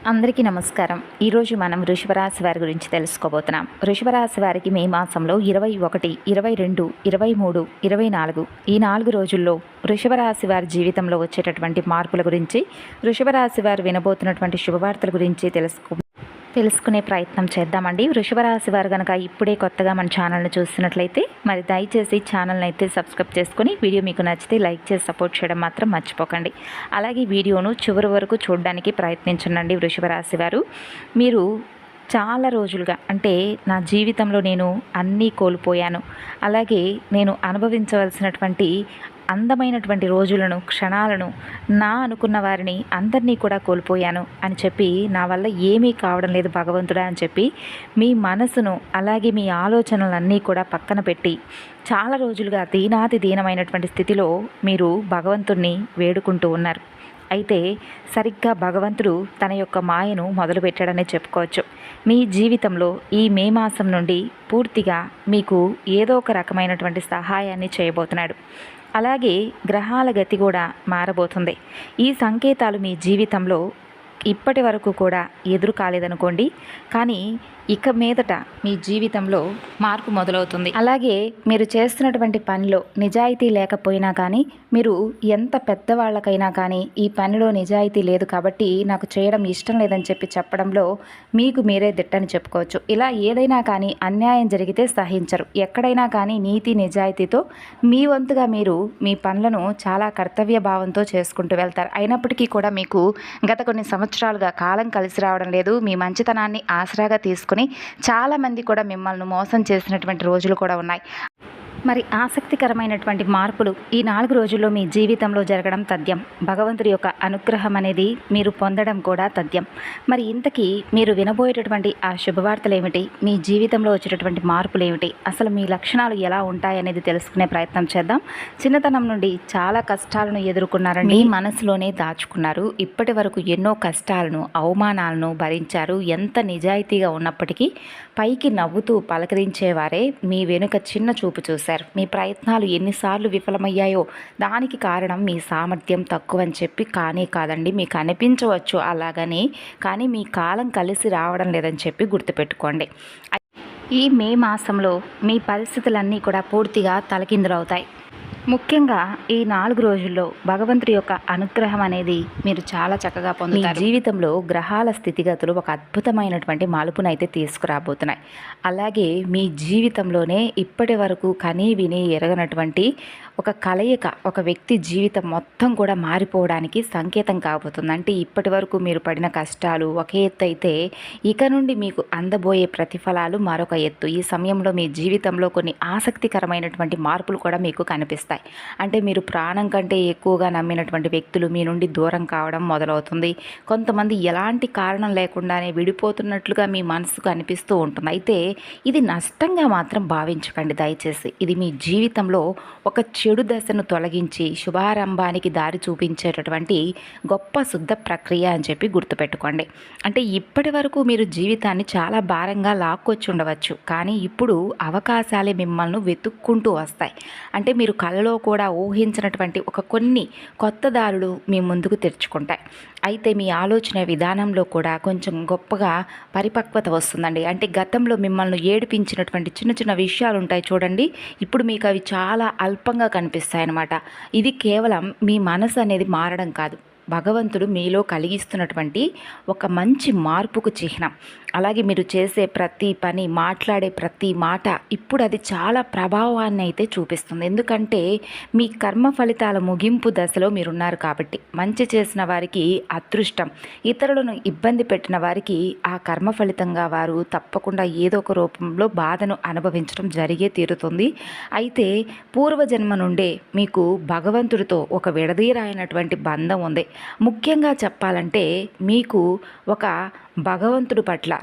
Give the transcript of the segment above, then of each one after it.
అందరికీ నమస్కారం. ఈరోజు మనం వృషభ రాశి వారి గురించి తెలుసుకోబోతున్నాం. వృషభ రాశి వారికి మే మాసంలో 21, 22, 23, 24 ఈ 4 రోజుల్లో వృషభ రాశి వారి జీవితంలో వచ్చేటటువంటి మార్పుల గురించి, వృషభ రాశి వారు వినబోతున్నటువంటి శుభవార్తల గురించి తెలుసుకునే ప్రయత్నం చేద్దామండి. వృషభ రాశి వారు కనుక ఇప్పుడే కొత్తగా మన ఛానల్ని చూస్తున్నట్లయితే మరి దయచేసి ఛానల్ని అయితే సబ్స్క్రైబ్ చేసుకుని, వీడియో మీకు నచ్చితే లైక్ చేసి సపోర్ట్ చేయడం మాత్రం మర్చిపోకండి. అలాగే వీడియోను చివరి వరకు చూడడానికి ప్రయత్నించండి. వృషభ రాశి వారు, మీరు చాలా రోజులుగా అంటే నా జీవితంలో నేను అన్నీ కోల్పోయాను, అలాగే నేను అనుభవించవలసినటువంటి అందమైనటువంటి రోజులను, క్షణాలను, నా అనుకున్న వారిని అందరినీ కూడా కోల్పోయాను అని చెప్పి, నా వల్ల ఏమీ కావడం లేదు భగవంతుడా అని చెప్పి మీ మనసును అలాగే మీ ఆలోచనలన్నీ కూడా పక్కన పెట్టి చాలా రోజులుగా దీనమైనటువంటి స్థితిలో మీరు భగవంతుణ్ణి వేడుకుంటూ ఉన్నారు. అయితే సరిగ్గా భగవంతుడు తన యొక్క మాయను మొదలుపెట్టాడనే చెప్పుకోవచ్చు. మీ జీవితంలో ఈ మే మాసం నుండి పూర్తిగా మీకు ఏదో ఒక రకమైనటువంటి సహాయాన్ని చేయబోతున్నాడు. అలాగే గ్రహాల గతి కూడా మారబోతుంది. ఈ సంకేతాలు మీ జీవితంలో ఇప్పటి వరకు కూడా ఎదురు కాలేదనుకోండి, కానీ ఇక మీదట మీ జీవితంలో మార్పు మొదలవుతుంది. అలాగే మీరు చేస్తున్నటువంటి పనిలో నిజాయితీ లేకపోయినా కానీ, మీరు ఎంత పెద్దవాళ్ళకైనా కానీ ఈ పనిలో నిజాయితీ లేదు కాబట్టి నాకు చేయడం ఇష్టం లేదని చెప్పి చెప్పడంలో మీకు మీరే దిట్టని చెప్పుకోవచ్చు. ఇలా ఏదైనా కానీ అన్యాయం జరిగితే సహించరు. ఎక్కడైనా కానీ నీతి నిజాయితీతో మీ వంతుగా మీరు మీ పనులను చాలా కర్తవ్య భావంతో చేసుకుంటూ వెళ్తారు. అయినప్పటికీ కూడా మీకు గత కొన్ని సంవత్సరాలుగా కాలం కలిసి రావడం లేదు. మీ మంచితనాన్ని ఆసరాగా తీసుకుని చాలామంది కూడా మిమ్మల్ని మోసం చేసినటువంటి రోజులు కూడా ఉన్నాయి. మరి ఆసక్తికరమైనటువంటి మార్పులు ఈ 4 రోజుల్లో మీ జీవితంలో జరగడం తథ్యం. భగవంతుడి యొక్క అనుగ్రహం అనేది మీరు పొందడం కూడా తథ్యం. మరి ఇంతకీ మీరు వినబోయేటటువంటి ఆ శుభవార్తలు ఏమిటి, మీ జీవితంలో వచ్చేటటువంటి మార్పులు ఏమిటి, అసలు మీ లక్షణాలు ఎలా ఉంటాయనేది తెలుసుకునే ప్రయత్నం చేద్దాం. చిన్నతనం నుండి చాలా కష్టాలను ఎదుర్కొన్నారని మీ మనసులోనే దాచుకున్నారు. ఇప్పటి వరకు ఎన్నో కష్టాలను, అవమానాలను భరించారు. ఎంత నిజాయితీగా ఉన్నప్పటికీ పైకి నవ్వుతూ పలకరించేవారే మీ వెనుక చిన్న చూపు చూశారు. మీ ప్రయత్నాలు ఎన్నిసార్లు విఫలమయ్యాయో దానికి కారణం మీ సామర్థ్యం తక్కువ అని చెప్పి కానీ కాదండి. మీకు అనిపించవచ్చు అలాగని, కానీ మీ కాలం కలిసి రావడం లేదని చెప్పి గుర్తుపెట్టుకోండి. ఈ మే మాసంలో మీ పరిస్థితులన్నీ కూడా పూర్తిగా తలకిందులవుతాయి. ముఖ్యంగా ఈ 4 రోజుల్లో భగవంతుడి యొక్క అనుగ్రహం అనేది మీరు చాలా చక్కగా పొందుతారు. మీ జీవితంలో గ్రహాల స్థితిగతులు ఒక అద్భుతమైనటువంటి మలుపునైతే తీసుకురాబోతున్నాయి. అలాగే మీ జీవితంలోనే ఇప్పటి వరకు కనీ విని ఎరగనటువంటి ఒక కలయిక, ఒక వ్యక్తి జీవితం మొత్తం కూడా మారిపోవడానికి సంకేతం కాబోతుంది. అంటే ఇప్పటి వరకు మీరు పడిన కష్టాలు ఒక ఎత్తు అయితే, ఇక నుండి మీకు అందబోయే ప్రతిఫలాలు మరొక ఎత్తు. ఈ సమయంలో మీ జీవితంలో కొన్ని ఆసక్తికరమైనటువంటి మార్పులు కూడా మీకు కనిపిస్తాయి. అంటే మీరు ప్రాణం కంటే ఎక్కువగా నమ్మినటువంటి వ్యక్తులు మీ నుండి దూరం కావడం మొదలవుతుంది. కొంతమంది ఎలాంటి కారణం లేకుండానే విడిపోతున్నట్లుగా మీ మనసుకు అనిపిస్తూ ఉంటుంది. అయితే ఇది నష్టంగా మాత్రం భావించకండి దయచేసి. ఇది మీ జీవితంలో ఒక చెడు దశను తొలగించి శుభారంభానికి దారి చూపించేటటువంటి గొప్ప శుద్ధ ప్రక్రియ అని చెప్పి గుర్తుపెట్టుకోండి. అంటే ఇప్పటి వరకు మీరు జీవితాన్ని చాలా భారంగా లాక్కొచ్చి ఉండవచ్చు, కానీ ఇప్పుడు అవకాశాలే మిమ్మల్ని వెతుక్కుంటూ వస్తాయి. అంటే మీరు కలలో కూడా ఊహించినటువంటి కొన్ని కొత్త దారులు మీ ముందుకు తెరుచుకుంటాయి. అయితే మీ ఆలోచన విధానంలో కూడా కొంచెం గొప్పగా పరిపక్వత వస్తుందండి. అంటే గతంలో మిమ్మల్ని ఏడిపించినటువంటి చిన్న చిన్న విషయాలు ఉంటాయి చూడండి, ఇప్పుడు మీకు అవి చాలా అల్పంగా కనిపిస్తాయి అన్నమాట. ఇది కేవలం మీ మనసు అనేది మారడం కాదు, భగవంతుడు మీలో కలిగిస్తున్నటువంటి ఒక మంచి మార్పుకు చిహ్నం. అలాగే మీరు చేసే ప్రతి పని, మాట్లాడే ప్రతి మాట ఇప్పుడు అది చాలా ప్రభావాన్ని అయితే చూపిస్తుంది. ఎందుకంటే మీ కర్మ ఫలితాల ముగింపు దశలో మీరున్నారు కాబట్టి. మంచి చేసిన వారికి అదృష్టం, ఇతరులను ఇబ్బంది పెట్టిన వారికి ఆ కర్మ ఫలితంగా వారు తప్పకుండా ఏదో ఒక రూపంలో బాధను అనుభవించడం జరిగే తీరుతుంది. అయితే పూర్వజన్మ నుండే మీకు భగవంతుడితో ఒక విడదీరాయినటువంటి బంధం ఉంది. ముఖ్యంగా చెప్పాలంటే మీకు ఒక భగవంతుడి పట్ల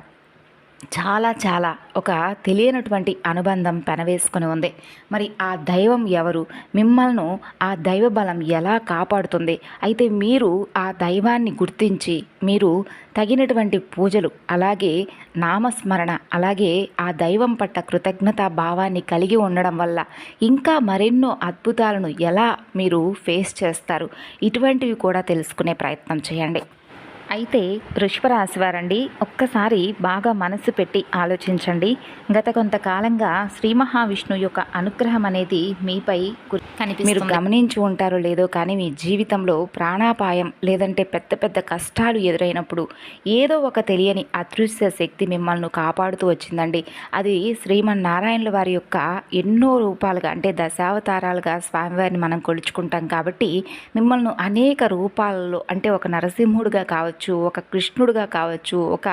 చాలా ఒక తెలియనటువంటి అనుబంధం పెనవేసుకొని ఉంది. మరి ఆ దైవం ఎవరు, మిమ్మల్ని ఆ దైవ బలం ఎలా కాపాడుతుంది? అయితే మీరు ఆ దైవాన్ని గుర్తించి మీరు తగినటువంటి పూజలు, అలాగే నామస్మరణ, అలాగే ఆ దైవం పట్ల కృతజ్ఞతా భావాన్ని కలిగి ఉండడం వల్ల ఇంకా మరెన్నో అద్భుతాలను ఎలా మీరు ఫేస్ చేస్తారు, ఇటువంటివి కూడా తెలుసుకునే ప్రయత్నం చేయండి. అయితే వృషభ రాశి వారండి, ఒక్కసారి బాగా మనసు పెట్టి ఆలోచించండి. గత కొంతకాలంగా శ్రీ మహావిష్ణువు యొక్క అనుగ్రహం అనేది మీపై కనిపిస్తుంది. మీరు గమనించి ఉంటారో లేదో కానీ మీ జీవితంలో ప్రాణాపాయం లేదంటే పెద్ద పెద్ద కష్టాలు ఎదురైనప్పుడు ఏదో ఒక తెలియని అదృశ్య శక్తి మిమ్మల్ని కాపాడుతూ వచ్చిందండి. అది శ్రీమన్నారాయణుల వారి యొక్క ఎన్నో రూపాలుగా అంటే దశావతారాలుగా స్వామివారిని మనం కొలుచుకుంటాం కాబట్టి మిమ్మల్ని అనేక రూపాలలో అంటే ఒక నరసింహుడిగా కావచ్చు, ఒక కృష్ణుడిగా కావచ్చు, ఒక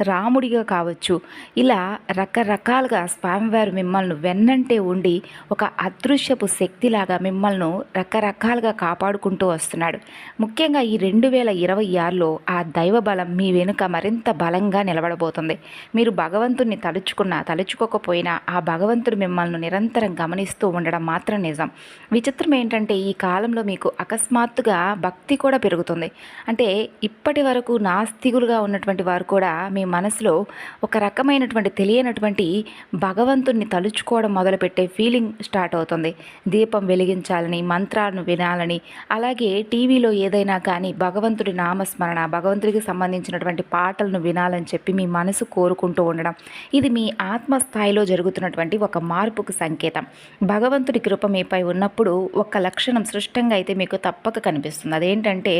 రాముడిగా కావచ్చు, ఇలా రకరకాలుగా స్వామివారు మిమ్మల్ని వెన్నంటే ఉండి ఒక అదృశ్యపు శక్తిలాగా మిమ్మల్ని రకరకాలుగా కాపాడుకుంటూ వస్తున్నాడు. ముఖ్యంగా ఈ 2026లో ఆ దైవ బలం మీ వెనుక మరింత బలంగా నిలబడబోతుంది. మీరు భగవంతుడిని తలుచుకోకపోయినా ఆ భగవంతుడు మిమ్మల్ని నిరంతరం గమనిస్తూ ఉండడం మాత్రం నిజం. విచిత్రం ఏంటంటే ఈ కాలంలో మీకు అకస్మాత్తుగా భక్తి కూడా పెరుగుతుంది. అంటే ఇప్పటి వరకు నాస్తికులుగా ఉన్నటువంటి వారు కూడా మీ మనసులో ఒక రకమైనటువంటి తెలియనటువంటి భగవంతుణ్ణి తలుచుకోవడం మొదలుపెట్టే ఫీలింగ్ స్టార్ట్ అవుతుంది. దీపం వెలిగించాలని, మంత్రాలను వినాలని, అలాగే టీవీలో ఏదైనా కానీ భగవంతుడి నామస్మరణ, భగవంతుడికి సంబంధించినటువంటి పాటలను వినాలని చెప్పి మీ మనసు కోరుకుంటూ ఉండడం, ఇది మీ ఆత్మస్థాయిలో జరుగుతున్నటువంటి ఒక మార్పుకు సంకేతం. భగవంతుడి కృప మీపై ఉన్నప్పుడు ఒక లక్షణం సృష్టంగా అయితే మీకు తప్పక కనిపిస్తుంది. అదేంటంటే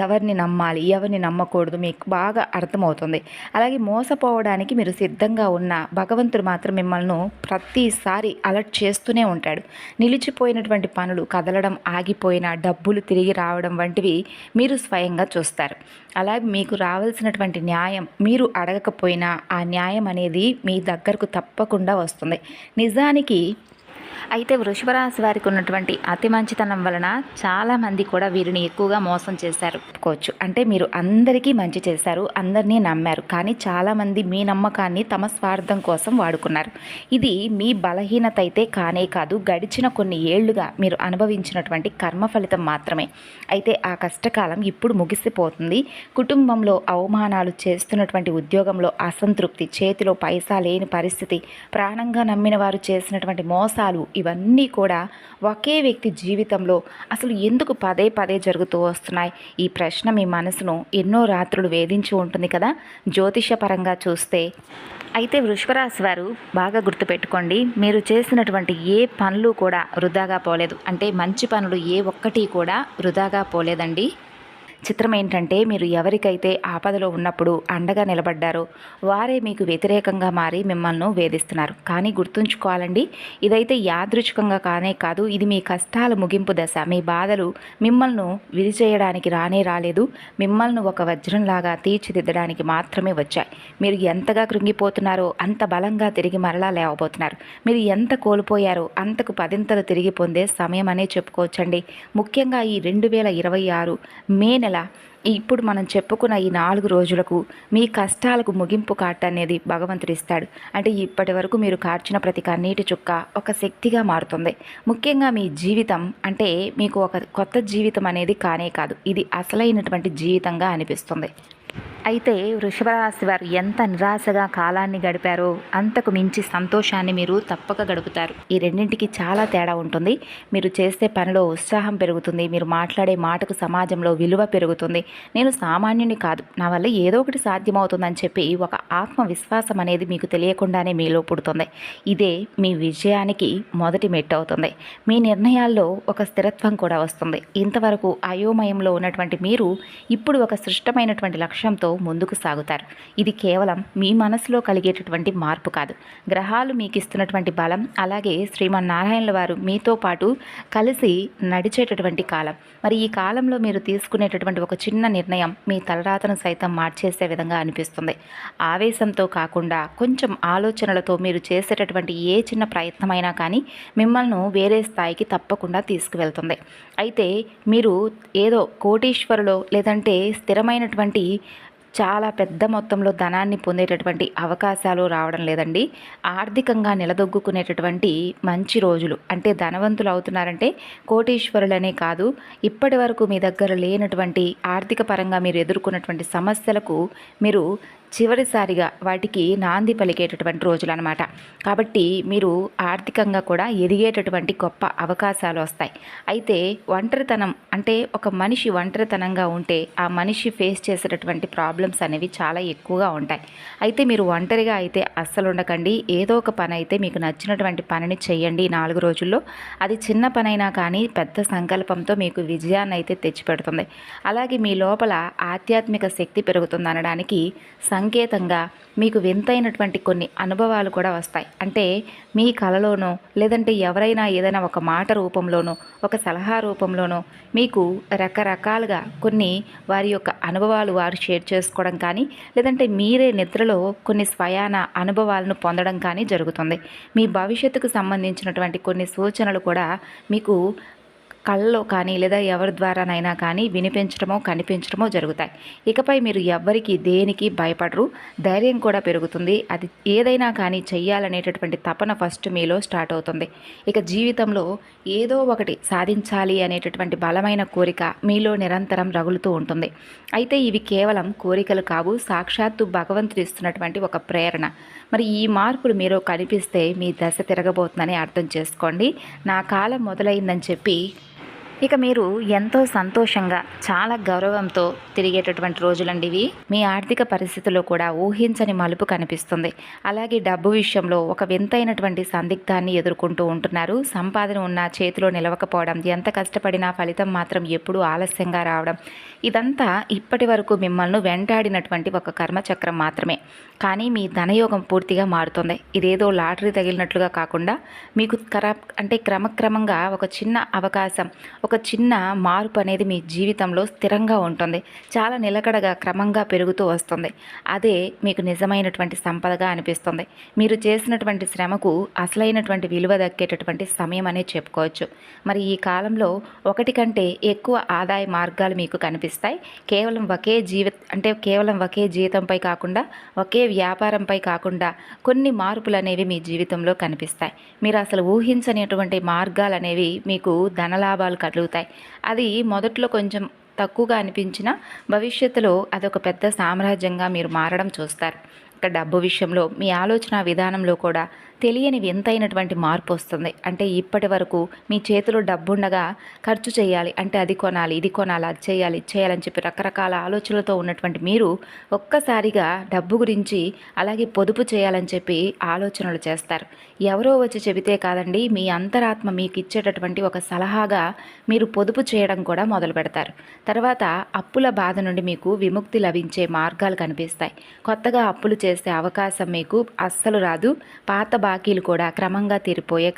ఎవరిని నమ్మాలి, ఎవరిని నమ్మకూడదు మీకు బాగా అర్థమవుతుంది. అలాగే మోసపోవడానికి మీరు సిద్ధంగా ఉన్న భగవంతుడు మాత్రం మిమ్మల్ని ప్రతిసారి అలర్ట్ చేస్తూనే ఉంటాడు. నిలిచిపోయినటువంటి పనులు కదలడం ఆగిపోయిన, డబ్బులు తిరిగి రావడం వంటివి మీరు స్వయంగా చూస్తారు. అలాగే మీకు రావాల్సినటువంటి న్యాయం మీరు అడగకపోయినా ఆ న్యాయం అనేది మీ దగ్గరకు తప్పకుండా వస్తుంది. నిజానికి అయితే వృషభ రాశి వారికి ఉన్నటువంటి అతి మంచితనం వలన చాలామంది కూడా వీరిని ఎక్కువగా మోసం చేశారు చెప్పుకోవచ్చు. అంటే మీరు అందరికీ మంచి చేశారు, అందరినీ నమ్మారు, కానీ చాలామంది మీ నమ్మకాన్ని తమ స్వార్థం కోసం వాడుకున్నారు. ఇది మీ బలహీనత అయితే కానే కాదు, గడిచిన కొన్ని ఏళ్లుగా మీరు అనుభవించినటువంటి కర్మ ఫలితం మాత్రమే. అయితే ఆ కష్టకాలం ఇప్పుడు ముగిసిపోతుంది. కుటుంబంలో అవమానాలు, చేస్తున్నటువంటి ఉద్యోగంలో అసంతృప్తి, చేతిలో పైసా లేని పరిస్థితి, ప్రాణంగా నమ్మిన వారు చేసినటువంటి మోసాలు, ఇవన్నీ కూడా ఒకే వ్యక్తి జీవితంలో అసలు ఎందుకు పదే పదే జరుగుతూ వస్తున్నాయి? ఈ ప్రశ్న మీ మనసును ఎన్నో రాత్రులు వేధించి ఉంటుంది కదా. జ్యోతిషపరంగా చూస్తే అయితే వృషభ రాశి వారు బాగా గుర్తుపెట్టుకోండి, మీరు చేసినటువంటి ఏ పనులు కూడా వృధాగా పోలేదు. అంటే మంచి పనులు ఏ ఒక్కటి కూడా వృధాగా పోలేదండి. చిత్రం ఏంటంటే మీరు ఎవరికైతే ఆపదలో ఉన్నప్పుడు అండగా నిలబడ్డారో వారే మీకు వ్యతిరేకంగా మారి మిమ్మల్ని వేధిస్తున్నారు. కానీ గుర్తుంచుకోవాలండి, ఇదైతే యాదృచ్ఛికంగా కానే కాదు, ఇది మీ కష్టాల ముగింపు దశ. మీ బాధలు మిమ్మల్ని విరిచేయడానికి రాలేదు, మిమ్మల్ని ఒక వజ్రంలాగా తీర్చిదిద్దడానికి మాత్రమే వచ్చాయి. మీరు ఎంతగా కృంగిపోతున్నారో అంత బలంగా తిరిగి మరలా లేవబోతున్నారు. మీరు ఎంత కోల్పోయారో అంతకు పదింతలు తిరిగి పొందే సమయం అనే చెప్పుకోవచ్చండి. ముఖ్యంగా ఈ 2026 మే నెల ఇప్పుడు మనం చెప్పుకున్న ఈ 4 రోజులకు మీ కష్టాలకు ముగింపు కాట అనేది భగవంతుడు ఇస్తాడు. అంటే ఇప్పటి వరకు మీరు కార్చిన ప్రతి కన్నీటి చుక్క ఒక శక్తిగా మారుతుంది. ముఖ్యంగా మీ జీవితం అంటే మీకు ఒక కొత్త జీవితం అనేది కానే కాదు, ఇది అసలైనటువంటి జీవితంగా అనిపిస్తుంది. అయితే వృషభ రాశి వారు ఎంత నిరాశగా కాలాన్ని గడిపారో అంతకు మించి సంతోషాన్ని మీరు తప్పక గడుపుతారు. ఈ రెండింటికి చాలా తేడా ఉంటుంది. మీరు చేసే పనిలో ఉత్సాహం పెరుగుతుంది, మీరు మాట్లాడే మాటకు సమాజంలో విలువ పెరుగుతుంది. నేను సామాన్యుని కాదు, నా వల్ల ఏదో ఒకటి సాధ్యమవుతుందని చెప్పి ఒక ఆత్మవిశ్వాసం అనేది మీకు తెలియకుండానే మీలో పుడుతుంది. ఇదే మీ విజయానికి మొదటి మెట్టు అవుతుంది. మీ నిర్ణయాల్లో ఒక స్థిరత్వం కూడా వస్తుంది. ఇంతవరకు అయోమయంలో ఉన్నటువంటి మీరు ఇప్పుడు ఒక సృష్టమైనటువంటి లక్ష్యంతో ముందుకు సాగుతారు. ఇది కేవలం మీ మనసులో కలిగేటటువంటి మార్పు కాదు, గ్రహాలు మీకు ఇస్తున్నటువంటి బలం, అలాగే శ్రీమన్నారాయణుల వారు మీతో పాటు కలిసి నడిచేటటువంటి కాలం. మరి ఈ కాలంలో మీరు తీసుకునేటటువంటి ఒక చిన్న నిర్ణయం మీ తలరాతను సైతం మార్చేసే విధంగా అనిపిస్తుంది. ఆవేశంతో కాకుండా కొంచెం ఆలోచనలతో మీరు చేసేటటువంటి ఏ చిన్న ప్రయత్నమైనా కానీ మిమ్మల్ని వేరే స్థాయికి తప్పకుండా తీసుకువెళ్తుంది. అయితే మీరు ఏదో కోటీశ్వరులో లేదంటే స్థిరమైనటువంటి చాలా పెద్ద మొత్తంలో ధనాన్ని పొందేటటువంటి అవకాశాలు రావడం లేదండి. ఆర్థికంగా నిలదొక్కునేటటువంటి మంచి రోజులు, అంటే ధనవంతులు అవుతున్నారంటే కోటీశ్వరులనే కాదు, ఇప్పటి వరకు మీ దగ్గర లేనటువంటి ఆర్థిక పరంగా మీరు ఎదుర్కొన్నటువంటి సమస్యలకు మీరు చివరిసారిగా వాటికి నాంది పలికేటటువంటి రోజులు అనమాట. కాబట్టి మీరు ఆర్థికంగా కూడా ఎదిగేటటువంటి గొప్ప అవకాశాలు వస్తాయి. అయితే ఒంటరితనం, అంటే ఒక మనిషి ఒంటరితనంగా ఉంటే ఆ మనిషి ఫేస్ చేసేటటువంటి ప్రాబ్లమ్స్ అనేవి చాలా ఎక్కువగా ఉంటాయి. అయితే మీరు ఒంటరిగా అయితే అస్సలు ఉండకండి. ఏదో ఒక పని అయితే మీకు నచ్చినటువంటి పనిని చేయండి 4 రోజుల్లో. అది చిన్న పనైనా కానీ పెద్ద సంకల్పంతో మీకు విజయాన్ని అయితే తెచ్చిపెడుతుంది. అలాగే మీ లోపల ఆధ్యాత్మిక శక్తి పెరుగుతుంది అనడానికి సంకేతంగా మీకు వింతైనటువంటి కొన్ని అనుభవాలు కూడా వస్తాయి. అంటే మీ కలలోనో, లేదంటే ఎవరైనా ఏదైనా ఒక మాట రూపంలోనో, ఒక సలహా రూపంలోనో మీకు రకరకాలుగా కొన్ని వారి యొక్క అనుభవాలు వారు షేర్ చేసుకోవడం కానీ, లేదంటే మీరే నిద్రలో కొన్ని స్వయాన అనుభవాలను పొందడం కానీ జరుగుతుంది. మీ భవిష్యత్తుకు సంబంధించినటువంటి కొన్ని సూచనలు కూడా మీకు కళ్ళలో కానీ లేదా ఎవరి ద్వారానైనా కానీ వినిపించడమో కనిపించడమో జరుగుతాయి. ఇకపై మీరు ఎవ్వరికి దేనికి భయపడరు, ధైర్యం కూడా పెరుగుతుంది. అది ఏదైనా కానీ చెయ్యాలనేటటువంటి తపన ఫస్ట్ మీలో స్టార్ట్ అవుతుంది. ఇక జీవితంలో ఏదో ఒకటి సాధించాలి అనేటటువంటి బలమైన కోరిక మీలో నిరంతరం రగులుతూ ఉంటుంది. అయితే ఇవి కేవలం కోరికలు కావు, సాక్షాత్తు భగవంతుడు ఇస్తున్నటువంటి ఒక ప్రేరణ. మరి ఈ మార్పులు మీరు కనిపిస్తే మీ దశ తిరగబోతుందని అర్థం చేసుకోండి. నా కాలం మొదలైందని చెప్పి ఇక మీరు ఎంతో సంతోషంగా, చాలా గౌరవంతో తిరిగేటటువంటి రోజులండి ఇవి. మీ ఆర్థిక పరిస్థితుల్లో కూడా ఊహించని మలుపు కనిపిస్తుంది. అలాగే డబ్బు విషయంలో ఒక వింతైనటువంటి సందిగ్ధాన్ని ఎదుర్కొంటూ ఉంటున్నారు. సంపాదన ఉన్న చేతిలో నిలవకపోవడం, ఎంత కష్టపడినా ఫలితం మాత్రం ఎప్పుడూ ఆలస్యంగా రావడం, ఇదంతా ఇప్పటి వరకు మిమ్మల్ని వెంటాడినటువంటి ఒక కర్మచక్రం మాత్రమే. కానీ మీ ధనయోగం పూర్తిగా మారుతుంది. ఇదేదో లాటరీ తగిలినట్లుగా కాకుండా మీకు క్రమక్రమంగా ఒక చిన్న అవకాశం, ఒక చిన్న మార్పు అనేది మీ జీవితంలో స్థిరంగా ఉంటుంది. చాలా నిలకడగా క్రమంగా పెరుగుతూ వస్తుంది. అదే మీకు నిజమైనటువంటి సంపదగా అనిపిస్తుంది. మీరు చేసినటువంటి శ్రమకు అసలైనటువంటి విలువ దక్కేటటువంటి సమయం అనే చెప్పుకోవచ్చు. మరి ఈ కాలంలో ఒకటి కంటే ఎక్కువ ఆదాయ మార్గాలు మీకు కనిపిస్తాయి. కేవలం ఒకే జీతంపై కాకుండా, ఒకే వ్యాపారంపై కాకుండా కొన్ని మార్పులు అనేవి మీ జీవితంలో కనిపిస్తాయి. మీరు అసలు ఊహించనిటువంటి మార్గాలు అనేవి మీకు ధనలాభాలు కలుగుతాయి. అది మొదట్లో కొంచెం తక్కువగా అనిపించినా భవిష్యత్తులో అదొక పెద్ద సామ్రాజ్యంగా మీరు మారడం చూస్తారు. ఇక డబ్బు విషయంలో మీ ఆలోచన విధానంలో కూడా తెలియని వింతైనటువంటి మార్పు వస్తుంది. అంటే ఇప్పటి వరకు మీ చేతిలో డబ్బుండగా ఖర్చు చేయాలి, అంటే అది కొనాలి, ఇది కొనాలి, అది చేయాలని చెప్పి రకరకాల ఆలోచనలతో ఉన్నటువంటి మీరు ఒక్కసారిగా డబ్బు గురించి, అలాగే పొదుపు చేయాలని చెప్పి ఆలోచనలు చేస్తారు. ఎవరో వచ్చి చెబితే కాదండి, మీ అంతరాత్మ మీకు ఇచ్చేటటువంటి ఒక సలహాగా మీరు పొదుపు చేయడం కూడా మొదలు పెడతారు. తర్వాత అప్పుల బాధ నుండి మీకు విముక్తి లభించే మార్గాలు కనిపిస్తాయి. కొత్తగా అప్పులు చేసే అవకాశం మీకు అస్సలు రాదు. పాత బాకీలు కూడా క్రమంగా తీరిపోయే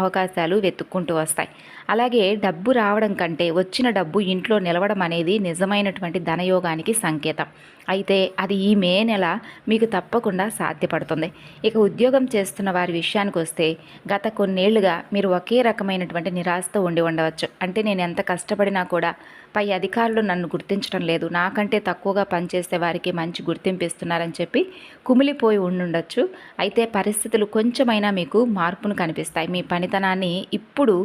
అవకాశాలు వెతుక్కుంటూ వస్తాయి. అలాగే డబ్బు రావడం కంటే వచ్చిన డబ్బు ఇంట్లో నిలవడం అనేది నిజమైనటువంటి ధనయోగానికి సంకేతం. అయితే అది ఈ మే నెల మీకు తప్పకుండా సాధ్యపడుతుంది. ఇక ఉద్యోగం చేస్తున్న వారి విషయానికి వస్తే గత కొన్నేళ్లుగా మీరు ఒకే రకమైనటువంటి నిరాశతో ఉండి ఉండవచ్చు. అంటే నేను ఎంత కష్టపడినా కూడా పై అధికారులు నన్ను గుర్తించడం లేదు, నాకంటే తక్కువగా పనిచేసే వారికి మంచి గుర్తింపు ఇస్తున్నారని చెప్పి కుమిలిపోయి ఉండుండొచ్చు. అయితే పరిస్థితులు కొంచెమైనా మీకు మార్పును కనిపిస్తాయి. మీ పనితనాన్ని ఇప్పుడు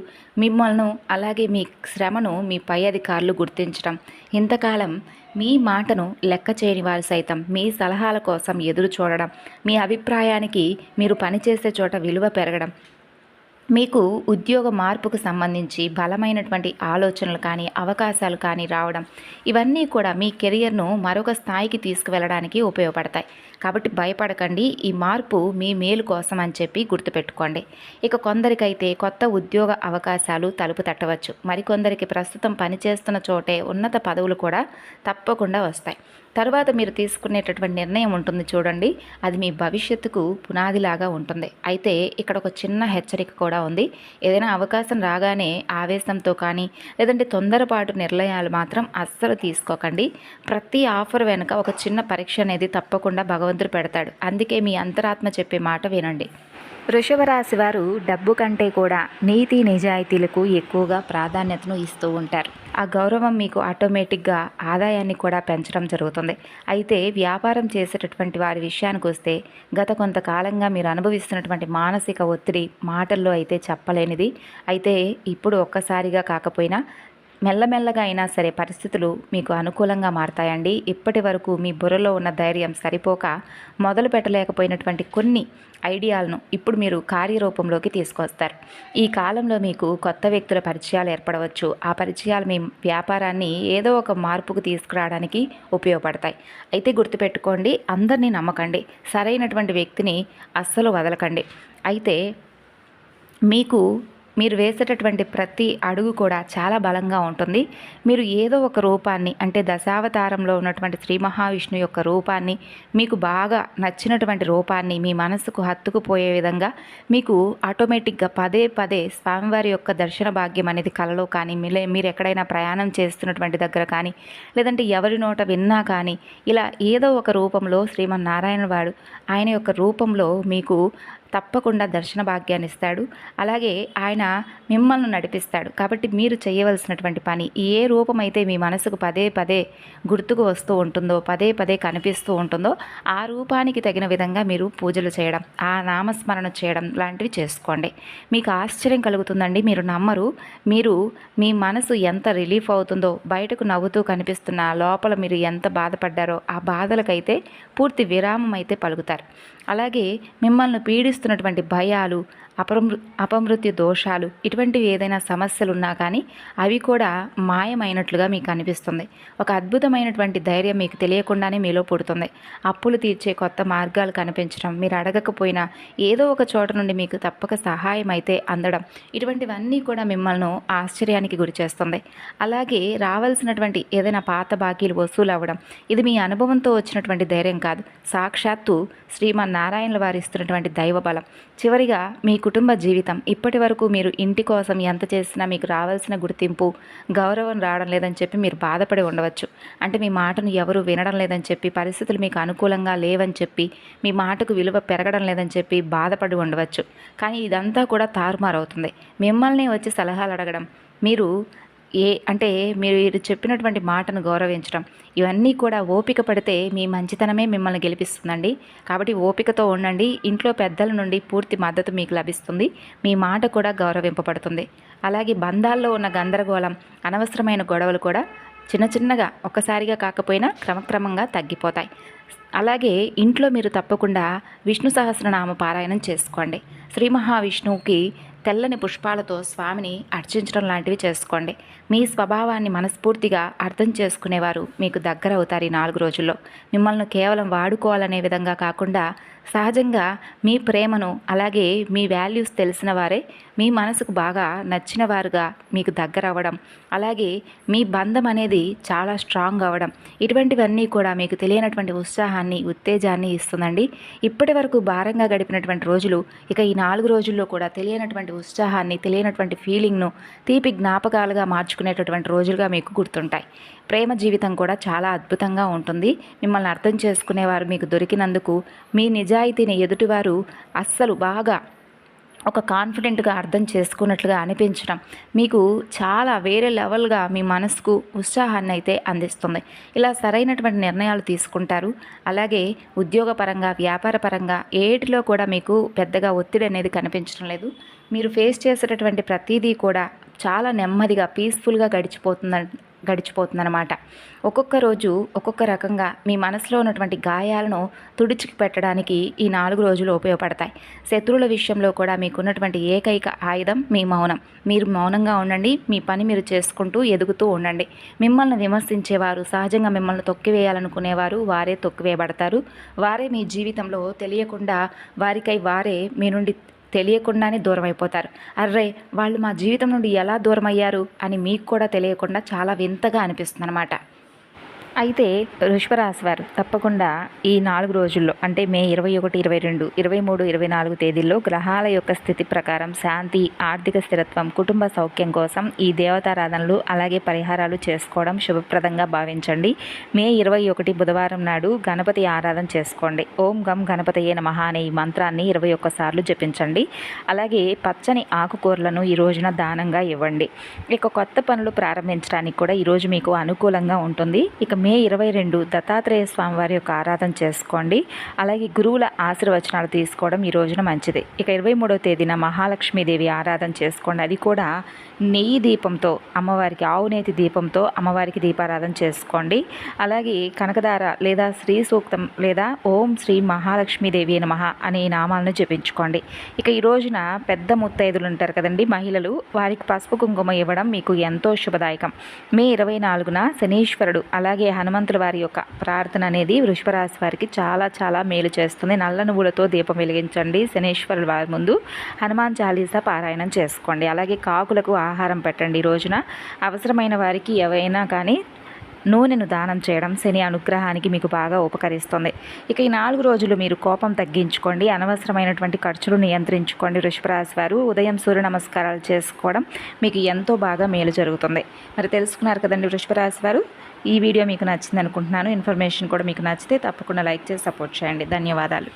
మిమ్మల్ని, అలాగే మీ శ్రమను మీ పై అధికారులు గుర్తించడం, ఇంతకాలం మీ మాటను లెక్క చేయని వారు సైతం మీ సలహాల కోసం ఎదురు చూడడం, మీ అభిప్రాయానికి మీరు పనిచేసే చోట విలువ పెరగడం, మీకు ఉద్యోగ మార్పుకు సంబంధించి బలమైనటువంటి ఆలోచనలు కానీ, అవకాశాలు కానీ రావడం, ఇవన్నీ కూడా మీ కెరియర్ను మరొక స్థాయికి తీసుకువెళ్ళడానికి ఉపయోగపడతాయి. కాబట్టి భయపడకండి. ఈ మార్పు మీ మేలు కోసం అని చెప్పి గుర్తుపెట్టుకోండి. ఇక కొందరికైతే కొత్త ఉద్యోగ అవకాశాలు తలుపు తట్టవచ్చు. మరికొందరికి ప్రస్తుతం పనిచేస్తున్న చోటే ఉన్నత పదవులు కూడా తప్పకుండా వస్తాయి. తర్వాత మీరు తీసుకునేటటువంటి నిర్ణయం ఉంటుంది చూడండి, అది మీ భవిష్యత్తుకు పునాదిలాగా ఉంటుంది. అయితే ఇక్కడ ఒక చిన్న హెచ్చరిక కూడా ఉంది. ఏదైనా అవకాశం రాగానే ఆవేశంతో కానీ, లేదంటే తొందరపాటు నిర్ణయాలు మాత్రం అస్సలు తీసుకోకండి. ప్రతి ఆఫర్ వెనుక ఒక చిన్న పరీక్ష అనేది తప్పకుండా భగవంతుడు పెడతాడు. అందుకే మీ అంతరాత్మ చెప్పే మాట వినండి. వృషభ రాశి వారు డబ్బు కంటే కూడా నీతి నిజాయితీలకు ఎక్కువగా ప్రాధాన్యతను ఇస్తూ ఉంటారు. ఆ గౌరవం మీకు ఆటోమేటిక్గా ఆదాయాన్ని కూడా పెంచడం జరుగుతుంది. అయితే వ్యాపారం చేసేటటువంటి వారి విషయానికి వస్తే గత కొంతకాలంగా మీరు అనుభవిస్తున్నటువంటి మానసిక ఒత్తిడి మాటల్లో అయితే చెప్పలేనిది. అయితే ఇప్పుడు ఒక్కసారిగా కాకపోయినా మెల్లమెల్లగా అయినా సరే పరిస్థితులు మీకు అనుకూలంగా మారతాయండి. ఇప్పటి వరకు మీ బుర్రలో ఉన్న ధైర్యం సరిపోక మొదలు పెట్టలేకపోయినటువంటి కొన్ని ఐడియాలను ఇప్పుడు మీరు కార్యరూపంలోకి తీసుకొస్తారు. ఈ కాలంలో మీకు కొత్త వ్యక్తుల పరిచయాలు ఏర్పడవచ్చు. ఆ పరిచయాలు మీ వ్యాపారాన్ని ఏదో ఒక మార్పుకు తీసుకురావడానికి ఉపయోగపడతాయి. అయితే గుర్తుపెట్టుకోండి, అందరినీ నమ్మకండి, సరైనటువంటి వ్యక్తిని అస్సలు వదలకండి. అయితే మీరు వేసేటటువంటి ప్రతి అడుగు కూడా చాలా బలంగా ఉంటుంది. మీరు ఏదో ఒక రూపాన్ని, అంటే దశావతారంలో ఉన్నటువంటి శ్రీ మహావిష్ణువు యొక్క రూపాన్ని, మీకు బాగా నచ్చినటువంటి రూపాన్ని మీ మనసుకు హత్తుకుపోయే విధంగా మీకు ఆటోమేటిక్గా పదే పదే స్వామివారి యొక్క దర్శన భాగ్యం అనేది కలలో కానీ, మీరు ఎక్కడైనా ప్రయాణం చేస్తున్నటువంటి దగ్గర కానీ, లేదంటే ఎవరి నోట విన్నా కానీ, ఇలా ఏదో ఒక రూపంలో శ్రీమన్నారాయణ వాడు ఆయన యొక్క రూపంలో మీకు తప్పకుండా దర్శన భాగ్యాన్ని ఇస్తాడు. అలాగే ఆయన మిమ్మల్ని నడిపిస్తాడు. కాబట్టి మీరు చేయవలసినటువంటి పని, ఏ రూపమైతే మీ మనసుకు పదే పదే గుర్తుకు వస్తూ ఉంటుందో, పదే పదే కనిపిస్తూ ఉంటుందో, ఆ రూపానికి తగిన విధంగా మీరు పూజలు చేయడం, ఆ నామస్మరణ చేయడం లాంటివి చేసుకోండి. మీకు ఆశ్చర్యం కలుగుతుందండి, మీరు నమ్మరు. మీ మనసు ఎంత రిలీఫ్ అవుతుందో, బయటకు నవ్వుతూ కనిపిస్తున్న లోపల మీరు ఎంత బాధపడ్డారో ఆ బాధలకైతే పూర్తి విరామం అయితే పలుకుతారు. అలాగే మిమ్మల్ని పీడిస్తున్నటువంటి భయాలు, అపమృత్యు దోషాలు, ఇటువంటివి ఏదైనా సమస్యలు ఉన్నా కానీ అవి కూడా మాయమైనట్లుగా మీకు అనిపిస్తుంది. ఒక అద్భుతమైనటువంటి ధైర్యం మీకు తెలియకుండానే మీలో పుడుతుంది. అప్పులు తీర్చే కొత్త మార్గాలు కనిపించడం, మీరు అడగకపోయినా ఏదో ఒక చోట నుండి మీకు తప్పక సహాయం అయితే అందడం, ఇటువంటివన్నీ కూడా మిమ్మల్ని ఆశ్చర్యానికి గురి చేస్తుంది. అలాగే రావాల్సినటువంటి ఏదైనా పాత బాకీలు వసూలు అవ్వడం, ఇది మీ అనుభవంతో వచ్చినటువంటి ధైర్యం కాదు, సాక్షాత్తు శ్రీమన్నారాయణుల వారు ఇస్తున్నటువంటి దైవ బలం. చివరిగా మీ కుటుంబ జీవితం, ఇప్పటి వరకు మీరు ఇంటి కోసం ఎంత చేసినా మీకు రావాల్సిన గుర్తింపు, గౌరవం రావడం లేదని చెప్పి మీరు బాధపడి ఉండవచ్చు. అంటే మీ మాటను ఎవరు వినడం లేదని చెప్పి, పరిస్థితులు మీకు అనుకూలంగా లేవని చెప్పి, మీ మాటకు విలువ పెరగడం లేదని చెప్పి బాధపడి ఉండవచ్చు. కానీ ఇదంతా కూడా తారుమారవుతుంది. మిమ్మల్ని వచ్చి సలహాలు అడగడం, మీరు చెప్పినటువంటి మాటను గౌరవించడం, ఇవన్నీ కూడా ఓపిక పడితే మీ మంచితనమే మిమ్మల్ని గెలిపిస్తుందండి. కాబట్టి ఓపికతో ఉండండి. ఇంట్లో పెద్దల నుండి పూర్తి మద్దతు మీకు లభిస్తుంది. మీ మాట కూడా గౌరవింపబడుతుంది. అలాగే బంధాల్లో ఉన్న గందరగోళం, అనవసరమైన గొడవలు కూడా చిన్నగా ఒక్కసారిగా కాకపోయినా క్రమక్రమంగా తగ్గిపోతాయి. అలాగే ఇంట్లో మీరు తప్పకుండా విష్ణు సహస్రనామ పారాయణం చేసుకోండి. శ్రీ మహావిష్ణువుకి తెల్లని పుష్పాలతో స్వామిని అర్చించడం లాంటివి చేసుకోండి. మీ స్వభావాన్ని మనస్ఫూర్తిగా అర్థం చేసుకునేవారు మీకు దగ్గర అవుతారు. ఈ 4 రోజుల్లో మిమ్మల్ని కేవలం వాడుకోవాలనే విధంగా కాకుండా సహజంగా మీ ప్రేమను, అలాగే మీ వాల్యూస్ తెలిసిన వారే మీ మనసుకు బాగా నచ్చిన వారుగా మీకు దగ్గర అవ్వడం, అలాగే మీ బంధం అనేది చాలా స్ట్రాంగ్ అవ్వడం, ఇటువంటివన్నీ కూడా మీకు తెలియనటువంటి ఉత్సాహాన్ని, ఉత్తేజాన్ని ఇస్తుందండి. ఇప్పటి వరకు భారంగా గడిపినటువంటి రోజులు ఇక ఈ 4 రోజుల్లో కూడా తెలియనటువంటి ఉత్సాహాన్ని, తెలియనటువంటి ఫీలింగ్ను తీపి జ్ఞాపకాలుగా మార్చుకునేటటువంటి రోజులుగా మీకు గుర్తుంటాయి. ప్రేమ జీవితం కూడా చాలా అద్భుతంగా ఉంటుంది. మిమ్మల్ని అర్థం చేసుకునేవారు మీకు దొరికినందుకు, మీ నిజాయితీని ఎదుటివారు అస్సలు బాగా ఒక కాన్ఫిడెంట్గా అర్థం చేసుకున్నట్లుగా అనిపించడం మీకు చాలా వేరే లెవెల్గా మీ మనసుకు ఉత్సాహాన్ని అయితే అందిస్తుంది. ఇలా సరైనటువంటి నిర్ణయాలు తీసుకుంటారు. అలాగే ఉద్యోగపరంగా, వ్యాపారపరంగా ఏటిలో కూడా మీకు పెద్దగా ఒత్తిడి అనేది కనిపించడం లేదు. మీరు ఫేస్ చేసేటటువంటి ప్రతిదీ కూడా చాలా నెమ్మదిగా, పీస్ఫుల్గా గడిచిపోతుందన్నమాట. ఒక్కొక్క రోజు ఒక్కొక్క రకంగా మీ మనసులో ఉన్నటువంటి గాయాలను తుడిచికి పెట్టడానికి ఈ 4 రోజులు ఉపయోగపడతాయి. శత్రువుల విషయంలో కూడా మీకున్నటువంటి ఏకైక ఆయుధం మీ మౌనం. మీరు మౌనంగా ఉండండి. మీ పని మీరు చేసుకుంటూ ఎదుగుతూ ఉండండి. మిమ్మల్ని విమర్శించేవారు, సహజంగా మిమ్మల్ని తొక్కివేయాలనుకునేవారు వారే తొక్కివేయబడతారు. వారే మీ జీవితంలో తెలియకుండా వారికై వారే మీ నుండి తెలియకుండానే దూరం అయిపోతారు. అర్రే, వాళ్ళు మా జీవితం నుండి ఎలా దూరం అయ్యారు అని మీకు కూడా తెలియకుండా చాలా వింతగా అనిపిస్తుంది అన్నమాట. అయితే వృషభరాశి వారు తప్పకుండా ఈ 4 రోజుల్లో అంటే మే 21, 22, 23, 24 తేదీల్లో గ్రహాల యొక్క స్థితి ప్రకారం శాంతి, ఆర్థిక స్థిరత్వం, కుటుంబ సౌఖ్యం కోసం ఈ దేవతారాధనలు అలాగే పరిహారాలు చేసుకోవడం శుభప్రదంగా భావించండి. మే 21 బుధవారం నాడు గణపతి ఆరాధన చేసుకోండి. ఓం గం గణపతయే నమః అనే ఈ మంత్రాన్ని 21 సార్లు జపించండి. అలాగే పచ్చని ఆకుకూరలను ఈ రోజున దానంగా ఇవ్వండి. ఇక కొత్త పనులు ప్రారంభించడానికి కూడా ఈరోజు మీకు అనుకూలంగా ఉంటుంది. ఇక మే 22 దత్తాత్రేయ స్వామి వారి యొక్క ఆరాధన చేసుకోండి. అలాగే గురువుల ఆశీర్వచనాలు తీసుకోవడం ఈ రోజున మంచిది. ఇక 23వ తేదీన మహాలక్ష్మీదేవి ఆరాధన చేసుకోండి. అది కూడా నెయ్యి దీపంతో అమ్మవారికి ఆవునేతి దీపంతో అమ్మవారికి దీపారాధన చేసుకోండి. అలాగే కనకదార లేదా శ్రీ సూక్తం లేదా ఓం శ్రీ మహాలక్ష్మీదేవి నమః అనే నామాలను జపించుకోండి. ఇక ఈ రోజున పెద్ద ముత్తైదులు ఉంటారు కదండి మహిళలు, వారికి పసుపు కుంకుమ ఇవ్వడం మీకు ఎంతో శుభదాయకం. మే 24న శనీశ్వరుడు అలాగే హనుమంతుల వారి యొక్క ప్రార్థన అనేది వృషభరాశి వారికి చాలా చాలా మేలు చేస్తుంది. నల్ల నువ్వులతో దీపం వెలిగించండి. శనీశ్వరుల వారి ముందు హనుమాన్ చాలీసా పారాయణం చేసుకోండి. అలాగే కాకులకు ఆహారం పెట్టండి. ఈ రోజున అవసరమైన వారికి ఎవరైనా కానీ నూనెను దానం చేయడం శని అనుగ్రహానికి మీకు బాగా ఉపకరిస్తుంది. ఇక ఈ 4 రోజులు మీరు కోపం తగ్గించుకోండి. అనవసరమైనటువంటి ఖర్చులు నియంత్రించుకోండి. వృషభరాశి వారు ఉదయం సూర్య నమస్కారాలు చేసుకోవడం మీకు ఎంతో బాగా మేలు జరుగుతుంది. మరి తెలుసుకున్నారు కదండి వృషభరాశి వారు. ఈ వీడియో మీకు నచ్చింది అనుకుంటున్నాను. ఇన్ఫర్మేషన్ కూడా మీకు నచ్చితే తప్పకుండా లైక్ చేసి సపోర్ట్ చేయండి. ధన్యవాదాలు.